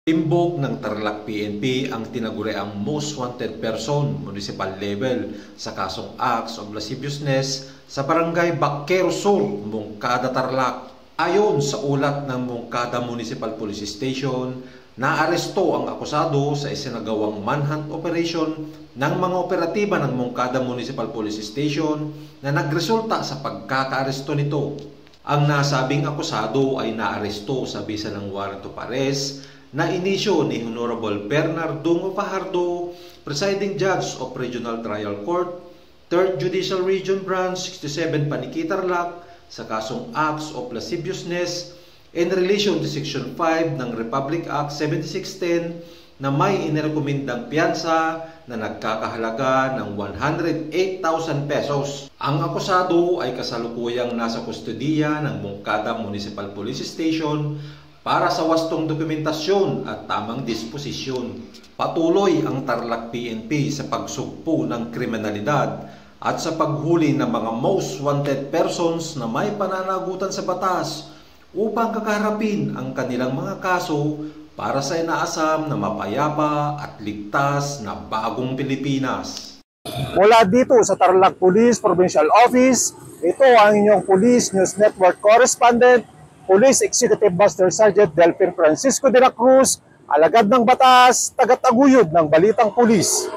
Timbog ng Tarlac PNP ang tinaguriang most wanted person municipal level sa kasong acts of lasciviousness sa barangay Baquero Sur, Moncada, Tarlac. Ayon sa ulat ng Moncada Municipal Police Station, naaresto ang akusado sa isinagawang manhunt operation ng mga operatiba ng Moncada Municipal Police Station na nagresulta sa pagkakaaresto nito. Ang nasabing akusado ay naaresto sa bisa ng warrant of arrest na inisyo ni Honorable Bernardongo Fajardo, Presiding Judge of Regional Trial Court, 3rd Judicial Region Branch 67 Paniqui, Tarlac, sa kasong acts of lasciviousness in relation to Section 5 ng Republic Act 7610 na may inirekomendang piyansa na nagkakahalaga ng 108,000 pesos. Ang akusado ay kasalukuyang nasa kustudiya ng Moncada Municipal Police Station para sa wastong dokumentasyon at tamang disposisyon. Patuloy ang Tarlac PNP sa pagsugpo ng kriminalidad at sa paghuli ng mga most wanted persons na may pananagutan sa batas upang kakaharapin ang kanilang mga kaso para sa inaasam na mapayapa at ligtas na bagong Pilipinas. Mula dito sa Tarlac Police Provincial Office, ito ang inyong Police News Network Correspondent, Police Executive Master Sergeant Delphin Francisco de la Cruz, alagad ng batas, tagataguyod ng balitang pulis.